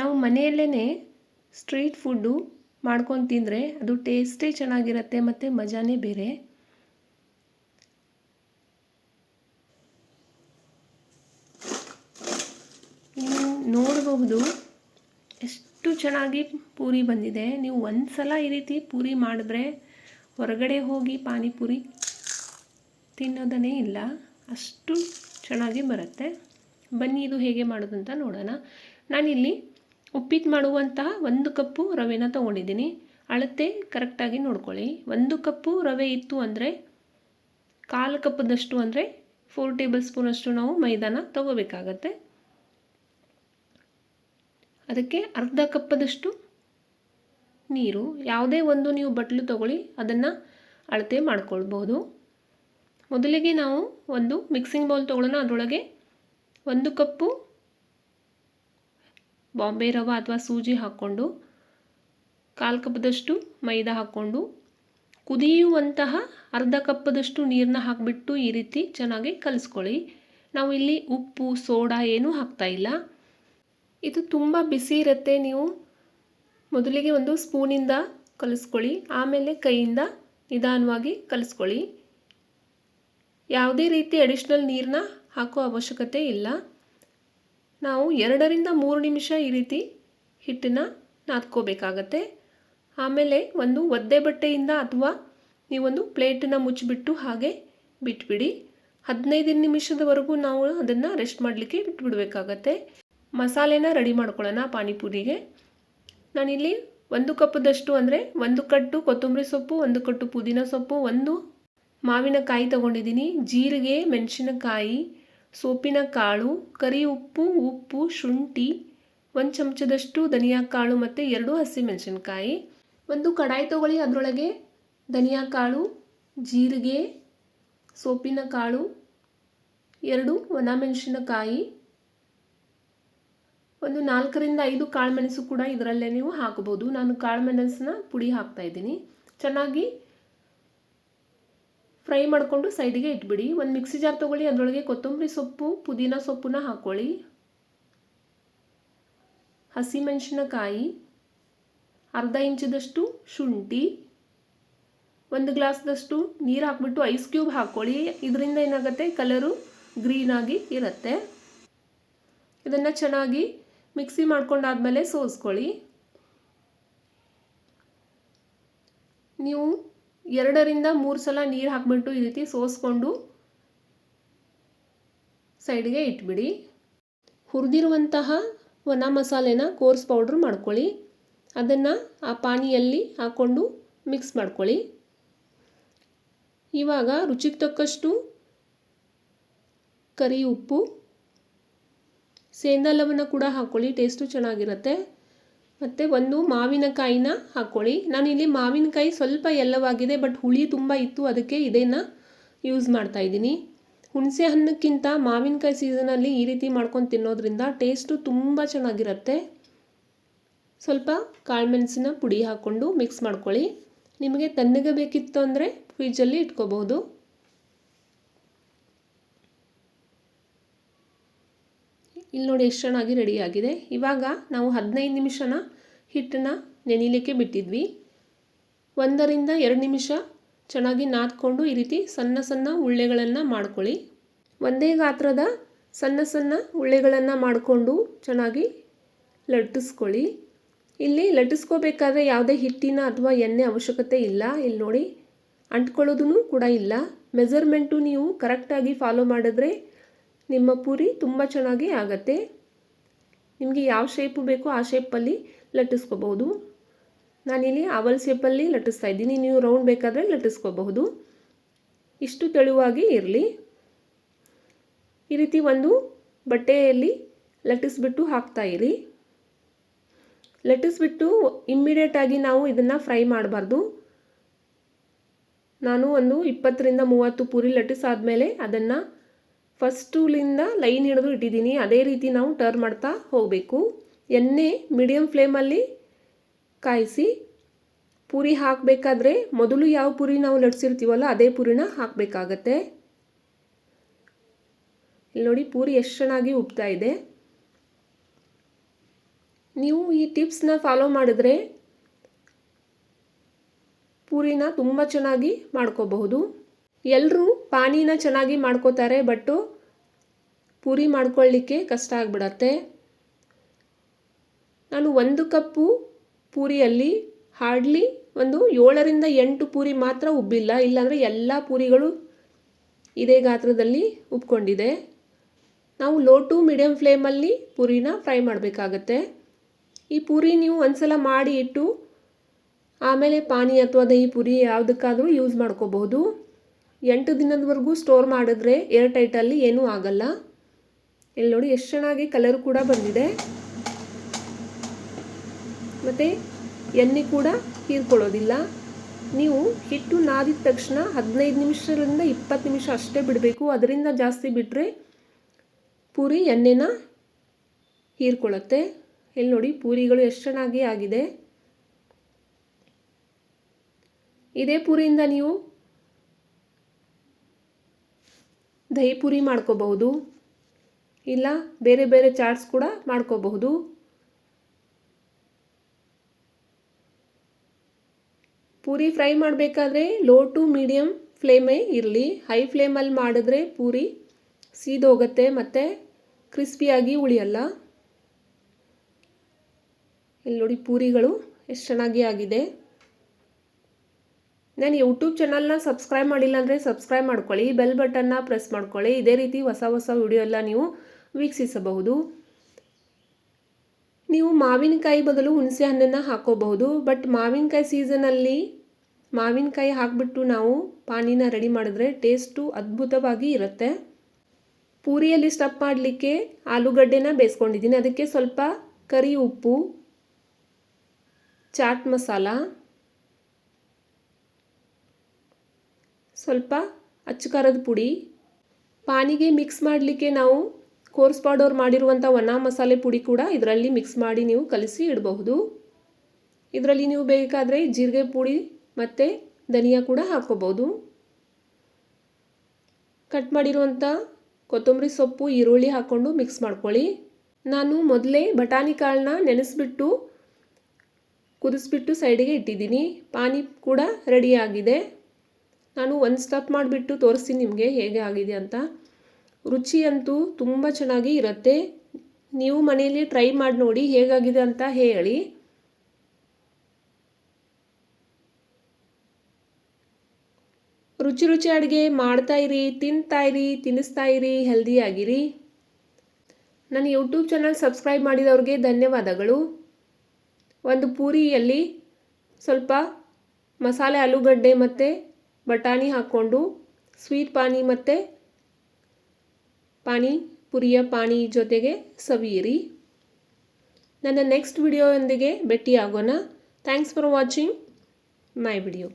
ನಾವು ಮನೆಯಲ್ಲೇ street food ಮಾಡ್ಕೊಂಡು ತಿಂದರೆ ಅದು ಟೇಸ್ಟೇ ಚೆನ್ನಾಗಿರುತ್ತೆ ಮತ್ತು ಮಜಾನೇ ಬೇರೆ. ನೀವು ನೋಡಬಹುದು ಎಷ್ಟು ಚೆನ್ನಾಗಿ ಪೂರಿ ಬಂದಿದೆ. ನೀವು ಒಂದು ಸಲ ಈ ರೀತಿ ಪೂರಿ ಮಾಡಿದ್ರೆ ಹೊರಗಡೆ ಹೋಗಿ ಪಾನಿಪುರಿ ತಿನ್ನೋದನ್ನೇ ಇಲ್ಲ, ಅಷ್ಟು ಚೆನ್ನಾಗಿ ಬರುತ್ತೆ. ಬನ್ನಿ ಇದು ಹೇಗೆ ಮಾಡೋದು ಅಂತ ನೋಡೋಣ. ನಾನಿಲ್ಲಿ ಉಪ್ಪಿಟ್ಟು ಮಾಡುವಂತಹ 1 ಕಪ್ಪು ರವೆನ ತೊಗೊಂಡಿದ್ದೀನಿ. ಅಳತೆ ಕರೆಕ್ಟಾಗಿ ನೋಡ್ಕೊಳ್ಳಿ. 1 ಕಪ್ಪು ರವೆ ಇತ್ತು ಅಂದರೆ 1/4 ಕಪ್ಪದಷ್ಟು ಅಂದರೆ 4 ಟೇಬಲ್ ಸ್ಪೂನಷ್ಟು ನಾವು ಮೈದಾನ ತೊಗೋಬೇಕಾಗತ್ತೆ. ಅದಕ್ಕೆ ಅರ್ಧ ಕಪ್ಪದಷ್ಟು ನೀರು. ಯಾವುದೇ ಒಂದು ನೀವು ಬಟ್ಲು ತೊಗೊಳ್ಳಿ, ಅದನ್ನು ಅಳತೆ ಮಾಡ್ಕೊಳ್ಬೋದು. ಮೊದಲಿಗೆ ನಾವು ಒಂದು ಮಿಕ್ಸಿಂಗ್ ಬೌಲ್ ತೊಗೊಳ್ಳೋಣ. ಅದರೊಳಗೆ 1 ಕಪ್ಪು ಬಾಂಬೆ ರವೆ ಅಥವಾ ಸೂಜಿ ಹಾಕ್ಕೊಂಡು 1/4 ಕಪ್ಪದಷ್ಟು ಮೈದಾ ಹಾಕ್ಕೊಂಡು ಕುದಿಯುವಂತಹ ಅರ್ಧ ಕಪ್ಪದಷ್ಟು ನೀರನ್ನ ಹಾಕಿಬಿಟ್ಟು ಈ ರೀತಿ ಚೆನ್ನಾಗಿ ಕಲಿಸ್ಕೊಳ್ಳಿ. ನಾವು ಇಲ್ಲಿ ಉಪ್ಪು ಸೋಡಾ ಏನೂ ಹಾಕ್ತಾ ಇಲ್ಲ. ಇದು ತುಂಬ ಬಿಸಿ ಇರುತ್ತೆ. ನೀವು ಮೊದಲಿಗೆ ಒಂದು ಸ್ಪೂನಿಂದ ಕಲಿಸ್ಕೊಳ್ಳಿ, ಆಮೇಲೆ ಕೈಯಿಂದ ನಿಧಾನವಾಗಿ ಕಲಿಸ್ಕೊಳ್ಳಿ. ಯಾವುದೇ ರೀತಿ ಅಡಿಷ್ನಲ್ ನೀರನ್ನ ಹಾಕೋ ಅವಶ್ಯಕತೆ ಇಲ್ಲ. ನಾವು 2 ರಿಂದ 3 ನಿಮಿಷ ಈ ರೀತಿ ಹಿಟ್ಟನ್ನು ನಾದ್ಕೋಬೇಕಾಗತ್ತೆ. ಆಮೇಲೆ ಒಂದು ಒದ್ದೆ ಬಟ್ಟೆಯಿಂದ ಅಥವಾ ನೀವೊಂದು ಪ್ಲೇಟನ್ನು ಮುಚ್ಚಿಬಿಟ್ಟು ಹಾಗೆ ಬಿಟ್ಬಿಡಿ. 15 ನಿಮಿಷದವರೆಗೂ ನಾವು ಅದನ್ನು ರೆಸ್ಟ್ ಮಾಡಲಿಕ್ಕೆ ಬಿಟ್ಬಿಡಬೇಕಾಗತ್ತೆ. ಮಸಾಲೆನ ರೆಡಿ ಮಾಡ್ಕೊಳ್ಳೋಣ ಪಾನಿಪುರಿಗೆ. ನಾನಿಲ್ಲಿ 1 ಕಪ್ಪದಷ್ಟು ಅಂದರೆ 1 ಕಟ್ಟು ಕೊತ್ತಂಬರಿ ಸೊಪ್ಪು, 1 ಕಟ್ಟು ಪುದೀನ ಸೊಪ್ಪು, 1 ಮಾವಿನಕಾಯಿ ತೊಗೊಂಡಿದ್ದೀನಿ, ಜೀರಿಗೆ, ಮೆಣಸಿನಕಾಯಿ, ಸೋಪಿನ ಕಾಳು, ಕರಿ ಉಪ್ಪು, ಶುಂಠಿ, 1 ಚಮಚದಷ್ಟು ಧನಿಯಾ ಕಾಳು ಮತ್ತು 2 ಹಸಿಮೆಣಸಿನಕಾಯಿ. ಒಂದು ಕಡಾಯಿ ತೊಗೊಳ್ಳಿ. ಅದರೊಳಗೆ ಧನಿಯಾ ಕಾಳು, ಜೀರಿಗೆ, ಸೋಪಿನ ಕಾಳು, 2 ಒಣಮೆಣಸಿನಕಾಯಿ, ಒಂದು 4 ರಿಂದ 5 ಕಾಳುಮೆಣಸು ಕೂಡ ಇದರಲ್ಲೇ ನೀವು ಹಾಕಬಹುದು. ನಾನು ಕಾಳುಮೆಣಸನ್ನ ಪುಡಿ ಹಾಕ್ತಾಯಿದ್ದೀನಿ. ಚೆನ್ನಾಗಿ ಫ್ರೈ ಮಾಡಿಕೊಂಡು ಸೈಡಿಗೆ ಇಟ್ಬಿಡಿ. ಒಂದು ಮಿಕ್ಸಿ ಜಾರ್ ತೊಗೊಳ್ಳಿ. ಅದರೊಳಗೆ ಕೊತ್ತಂಬರಿ ಸೊಪ್ಪು, ಪುದೀನ ಸೊಪ್ಪನ್ನ ಹಾಕ್ಕೊಳ್ಳಿ, ಹಸಿಮೆಣಸಿನಕಾಯಿ, ಅರ್ಧ ಇಂಚದಷ್ಟು ಶುಂಠಿ, 1 ಗ್ಲಾಸ್ದಷ್ಟು ನೀರು ಹಾಕ್ಬಿಟ್ಟು ಐಸ್ ಕ್ಯೂಬ್ ಹಾಕ್ಕೊಳ್ಳಿ. ಇದರಿಂದ ಏನಾಗುತ್ತೆ, ಕಲರು ಗ್ರೀನಾಗಿ ಇರುತ್ತೆ. ಇದನ್ನು ಚೆನ್ನಾಗಿ ಮಿಕ್ಸಿ ಮಾಡ್ಕೊಂಡಾದ್ಮೇಲೆ ಸೋಸ್ಕೊಳ್ಳಿ. ನೀವು 2 ರಿಂದ 3 ಸಲ ನೀರು ಹಾಕಿಬಿಟ್ಟು ಈ ರೀತಿ ಸೋಸ್ಕೊಂಡು ಸೈಡ್ಗೆ ಇಟ್ಬಿಡಿ. ಹುರಿದಿರುವಂತಹ ಒಣ ಮಸಾಲೆನ ಕೋರ್ಸ್ ಪೌಡ್ರ್ ಮಾಡ್ಕೊಳ್ಳಿ. ಅದನ್ನು ಆ ಪಾನಿಯಲ್ಲಿ ಹಾಕ್ಕೊಂಡು ಮಿಕ್ಸ್ ಮಾಡ್ಕೊಳ್ಳಿ. ಇವಾಗ ರುಚಿಗೆ ತಕ್ಕಷ್ಟು ಕರಿ ಉಪ್ಪು, ಸೇಂದಾ ಲವಣ ಕೂಡ ಹಾಕ್ಕೊಳ್ಳಿ, ಟೇಸ್ಟು ಚೆನ್ನಾಗಿರುತ್ತೆ. ಮತ್ತು 1 ಮಾವಿನಕಾಯಿನ ಹಾಕ್ಕೊಳ್ಳಿ. ನಾನಿಲ್ಲಿ ಮಾವಿನಕಾಯಿ ಸ್ವಲ್ಪ ಎಲ್ಲವಾಗಿದೆ, ಬಟ್ ಹುಳಿ ತುಂಬ ಇತ್ತು, ಅದಕ್ಕೆ ಇದನ್ನು ಯೂಸ್ ಮಾಡ್ತಾಯಿದ್ದೀನಿ. ಹುಣಸೆ ಹಣ್ಣಕ್ಕಿಂತ ಮಾವಿನಕಾಯಿ ಸೀಸನಲ್ಲಿ ಈ ರೀತಿ ಮಾಡ್ಕೊಂಡು ತಿನ್ನೋದ್ರಿಂದ ಟೇಸ್ಟು ತುಂಬ ಚೆನ್ನಾಗಿರುತ್ತೆ. ಸ್ವಲ್ಪ ಕಾಳುಮೆಣಸಿನ ಪುಡಿ ಹಾಕ್ಕೊಂಡು ಮಿಕ್ಸ್ ಮಾಡ್ಕೊಳ್ಳಿ. ನಿಮಗೆ ತಣ್ಣಗೆ ಬೇಕಿತ್ತು ಅಂದರೆ ಫ್ರಿಜ್ಜಲ್ಲಿ ಇಟ್ಕೋಬಹುದು. ಇಲ್ಲಿ ನೋಡಿ ಎಷ್ಟು ಚೆನ್ನಾಗಿ ರೆಡಿಯಾಗಿದೆ. ಇವಾಗ ನಾವು 15 ನಿಮಿಷನ ಹಿಟ್ಟನ್ನು ನೆನೆಯಲಿಕ್ಕೆ ಬಿಟ್ಟಿದ್ವಿ. 1 ರಿಂದ 2 ನಿಮಿಷ ಚೆನ್ನಾಗಿ ನಾದ್ಕೊಂಡು ಈ ರೀತಿ ಸಣ್ಣ ಸಣ್ಣ ಉಳ್ಳೆಗಳನ್ನು ಮಾಡ್ಕೊಳ್ಳಿ. ಒಂದೇ ಗಾತ್ರದ ಸಣ್ಣ ಸಣ್ಣ ಉಳ್ಳೆಗಳನ್ನು ಮಾಡಿಕೊಂಡು ಚೆನ್ನಾಗಿ ಲಟ್ಟಿಸ್ಕೊಳ್ಳಿ. ಇಲ್ಲಿ ಲಟ್ಟಿಸ್ಕೋಬೇಕಾದ್ರೆ ಯಾವುದೇ ಹಿಟ್ಟಿನ ಅಥವಾ ಎಣ್ಣೆ ಅವಶ್ಯಕತೆ ಇಲ್ಲ. ಇಲ್ಲಿ ನೋಡಿ ಅಂಟ್ಕೊಳ್ಳೋದೂ ಕೂಡ ಇಲ್ಲ. ಮೆಜರ್ಮೆಂಟು ನೀವು ಕರೆಕ್ಟಾಗಿ ಫಾಲೋ ಮಾಡಿದ್ರೆ ನಿಮ್ಮ ಪೂರಿ ತುಂಬ ಚೆನ್ನಾಗಿ ಆಗುತ್ತೆ. ನಿಮಗೆ ಯಾವ ಶೇಪು ಬೇಕೋ ಆ ಶೇಪಲ್ಲಿ ಲಟ್ಟಿಸ್ಕೋಬಹುದು. ನಾನಿಲ್ಲಿ ಆವಲ್ ಶೇಪಲ್ಲಿ ಲಟ್ಟಿಸ್ತಾ ಇದ್ದೀನಿ. ನೀವು ರೌಂಡ್ ಬೇಕಾದರೆ ಲಟ್ಟಿಸ್ಕೋಬಹುದು. ಇಷ್ಟು ತೆಳುವಾಗಿ ಇರಲಿ. ಈ ರೀತಿ ಒಂದು ಬಟ್ಟೆಯಲ್ಲಿ ಲಟ್ಟಿಸ್ಬಿಟ್ಟು ಹಾಕ್ತಾಯಿರಿ. ಲಟ್ಟಿಸ್ಬಿಟ್ಟು ಇಮ್ಮಿಡಿಯೇಟಾಗಿ ನಾವು ಇದನ್ನು ಫ್ರೈ ಮಾಡಬಾರ್ದು. ನಾನು ಒಂದು 20 ರಿಂದ 30 ಪೂರಿ ಲಟ್ಟಿಸಾದ್ಮೇಲೆ ಅದನ್ನು ಫಸ್ಟುಲಿಂದ ಲೈನ್ ಹಿಡಿದು ಇಟ್ಟಿದ್ದೀನಿ. ಅದೇ ರೀತಿ ನಾವು ಟರ್ನ್ ಮಾಡ್ತಾ ಹೋಗಬೇಕು. ಎಣ್ಣೆ ಮೀಡಿಯಮ್ ಫ್ಲೇಮಲ್ಲಿ ಕಾಯಿಸಿ. ಪೂರಿ ಹಾಕಬೇಕಾದ್ರೆ ಮೊದಲು ಯಾವ ಪೂರಿ ನಾವು ಲಟ್ಸಿರ್ತೀವಲ್ಲ ಅದೇ ಪೂರಿನ ಹಾಕಬೇಕಾಗತ್ತೆ. ಇಲ್ಲಿ ನೋಡಿ ಪೂರಿ ಎಷ್ಟು ಚೆನ್ನಾಗಿ ಉಬ್ತಾ ಇದೆ. ನೀವು ಈ ಟಿಪ್ಸ್ನ ಫಾಲೋ ಮಾಡಿದ್ರೆ ಪೂರಿನ ತುಂಬ ಚೆನ್ನಾಗಿ ಮಾಡ್ಕೋಬಹುದು. ಎಲ್ಲರೂ ಪಾನಿನ ಚೆನ್ನಾಗಿ ಮಾಡ್ಕೋತಾರೆ, ಬಟ್ಟು ಪೂರಿ ಮಾಡ್ಕೊಳ್ಳಿಕ್ಕೆ ಕಷ್ಟ ಆಗಿಬಿಡತ್ತೆ. ನಾನು 1 ಕಪ್ಪು ಪೂರಿಯಲ್ಲಿ ಹಾರ್ಡ್ಲಿ ಒಂದು 7ರಿಂದ 8 ಪೂರಿ ಮಾತ್ರ ಉಬ್ಬಿಲ್ಲ, ಇಲ್ಲಾಂದರೆ ಎಲ್ಲ ಪೂರಿಗಳು ಇದೇ ಗಾತ್ರದಲ್ಲಿ ಉಬ್ಕೊಂಡಿದೆ. ನಾವು ಲೋ ಟು ಮೀಡಿಯಮ್ ಫ್ಲೇಮಲ್ಲಿ ಪೂರಿನ ಫ್ರೈ ಮಾಡಬೇಕಾಗತ್ತೆ. ಈ ಪೂರಿ ನೀವು ಒಂದ್ಸಲ ಮಾಡಿ ಇಟ್ಟು ಆಮೇಲೆ ಪಾನಿ ಅಥವಾ ದಹಿ ಪೂರಿ ಯಾವುದಕ್ಕಾದರೂ ಯೂಸ್ ಮಾಡ್ಕೋಬಹುದು. 8 ದಿನದವರೆಗೂ ಸ್ಟೋರ್ ಮಾಡಿದ್ರೆ ಏರ್ ಟೈಟಲ್ಲಿ ಏನೂ ಆಗಲ್ಲ. ಇಲ್ಲಿ ನೋಡಿ ಎಷ್ಟು ಚೆನ್ನಾಗಿ ಕಲರ್ ಕೂಡ ಬಂದಿದೆ, ಮತ್ತು ಎಣ್ಣೆ ಕೂಡ ಹೀರ್ಕೊಳ್ಳೋದಿಲ್ಲ. ನೀವು ಹಿಟ್ಟು ನಾದಿದ ತಕ್ಷಣ 15 ನಿಮಿಷದಿಂದ 20 ನಿಮಿಷ ಅಷ್ಟೇ ಬಿಡಬೇಕು. ಅದರಿಂದ ಜಾಸ್ತಿ ಬಿಟ್ಟರೆ ಪೂರಿ ಎಣ್ಣೆನ ಹೀರ್ಕೊಳ್ಳುತ್ತೆ. ಇಲ್ಲಿ ನೋಡಿ ಪೂರಿಗಳು ಎಷ್ಟು ಚೆನ್ನಾಗಿ ಆಗಿದೆ. ಇದೇ ಪೂರಿಯಿಂದ ನೀವು ದಹಿ ಪೂರಿ ಮಾಡ್ಕೋಬಹುದು, ಇಲ್ಲ ಬೇರೆ ಬೇರೆ ಚಾಟ್ಸ್ ಕೂಡ ಮಾಡ್ಕೋಬಹುದು. ಪೂರಿ ಫ್ರೈ ಮಾಡಬೇಕಾದ್ರೆ ಲೋ ಟು ಮೀಡಿಯಮ್ ಫ್ಲೇಮೇ ಇರಲಿ. ಹೈ ಫ್ಲೇಮಲ್ಲಿ ಮಾಡಿದ್ರೆ ಪೂರಿ ಸೀದೋಗುತ್ತೆ ಮತ್ತು ಕ್ರಿಸ್ಪಿಯಾಗಿ ಉಳಿಯಲ್ಲ. ಇಲ್ಲಿ ನೋಡಿ ಪೂರಿಗಳು ಎಷ್ಟು ಚೆನ್ನಾಗಿ ಆಗಿದೆ. ನಾನು ಯೂಟ್ಯೂಬ್ ಚಾನಲ್ನ ಸಬ್ಸ್ಕ್ರೈಬ್ ಮಾಡಿಲ್ಲ ಅಂದರೆ ಸಬ್ಸ್ಕ್ರೈಬ್ ಮಾಡ್ಕೊಳ್ಳಿ, ಬೆಲ್ ಬಟನ್ನ ಪ್ರೆಸ್ ಮಾಡ್ಕೊಳ್ಳಿ. ಇದೇ ರೀತಿ ಹೊಸ ಹೊಸ ವಿಡಿಯೋ ಎಲ್ಲ ನೀವು ವೀಕ್ಷಿಸಬಹುದು. ನೀವು ಮಾವಿನಕಾಯಿ ಬದಲು ಹುಣಸೆ ಹಣ್ಣನ್ನು ಹಾಕೋಬಹುದು, ಬಟ್ ಮಾವಿನಕಾಯಿ ಸೀಸನಲ್ಲಿ ಮಾವಿನಕಾಯಿ ಹಾಕಿಬಿಟ್ಟು ನಾವು ಪಾನಿನ ರೆಡಿ ಮಾಡಿದ್ರೆ ಟೇಸ್ಟು ಅದ್ಭುತವಾಗಿ ಇರುತ್ತೆ. ಪೂರಿಯಲ್ಲಿ ಸ್ಟಫ್ ಮಾಡಲಿಕ್ಕೆ ಆಲೂಗಡ್ಡೆನ ಬೇಯಿಸ್ಕೊಂಡಿದ್ದೀನಿ. ಅದಕ್ಕೆ ಸ್ವಲ್ಪ ಕರಿ ಉಪ್ಪು, ಚಾಟ್ ಮಸಾಲ, ಸ್ವಲ್ಪ ಅಚ್ಚ ಖಾರದ ಪುಡಿ, ಪಾನಿಗೆ ಮಿಕ್ಸ್ ಮಾಡಲಿಕ್ಕೆ ನಾವು ಕೋರ್ಸ್ ಪೌಡರ್ ಮಾಡಿರುವಂಥ ಒಣ ಮಸಾಲೆ ಪುಡಿ ಕೂಡ ಇದರಲ್ಲಿ ಮಿಕ್ಸ್ ಮಾಡಿ ನೀವು ಕಲಿಸಿ ಇಡಬಹುದು. ಇದರಲ್ಲಿ ನೀವು ಬೇಕಾದರೆ ಜೀರಿಗೆ ಪುಡಿ ಮತ್ತು ಧನಿಯಾ ಕೂಡ ಹಾಕ್ಕೋಬೋದು. ಕಟ್ ಮಾಡಿರುವಂಥ ಕೊತ್ತಂಬರಿ ಸೊಪ್ಪು, ಈರುಳ್ಳಿ ಹಾಕ್ಕೊಂಡು ಮಿಕ್ಸ್ ಮಾಡ್ಕೊಳ್ಳಿ. ನಾನು ಮೊದಲೇ ಬಟಾಣಿ ಕಾಳನ್ನ ನೆನೆಸ್ಬಿಟ್ಟು ಕುದಿಸ್ಬಿಟ್ಟು ಸೈಡಿಗೆ ಇಟ್ಟಿದ್ದೀನಿ. ಪಾನಿ ಕೂಡ ರೆಡಿಯಾಗಿದೆ. ನಾನು ಒಂದು ಸ್ಟಫ್ ಮಾಡಿಬಿಟ್ಟು ತೋರಿಸ್ತೀನಿ ನಿಮಗೆ ಹೇಗೆ ಆಗಿದೆ ಅಂತ. ರುಚಿ ಅಂತೂ ತುಂಬ ಚೆನ್ನಾಗಿ ಇರುತ್ತೆ. ನೀವು ಮನೆಯಲ್ಲಿ ಟ್ರೈ ಮಾಡಿ ನೋಡಿ ಹೇಗಾಗಿದೆ ಅಂತ ಹೇಳಿ. ರುಚಿ ರುಚಿ ಅಡುಗೆ ಮಾಡ್ತಾಯಿರಿ, ತಿಂತಾಯಿರಿ, ತಿನ್ನಿಸ್ತಾಯಿರಿ, ಹೆಲ್ದಿಯಾಗಿರಿ. ನನ್ನ ಯೂಟ್ಯೂಬ್ ಚಾನಲ್ ಸಬ್ಸ್ಕ್ರೈಬ್ ಮಾಡಿದವ್ರಿಗೆ ಧನ್ಯವಾದಗಳು. ಒಂದು ಪೂರಿಯಲ್ಲಿ ಸ್ವಲ್ಪ ಮಸಾಲೆ ಆಲೂಗಡ್ಡೆ ಮತ್ತು ಬಟಾಣಿ ಹಾಕ್ಕೊಂಡು ಸ್ವೀಟ್ ಪಾನಿ ಮತ್ತು ಪುರಿಯ ಪಾನಿ ಜೊತೆಗೆ ಸವಿಯಿರಿ. ನನ್ನ ನೆಕ್ಸ್ಟ್ ವಿಡಿಯೋಯೊಂದಿಗೆ ಭೇಟಿಯಾಗೋಣ. Thanks for watching my video.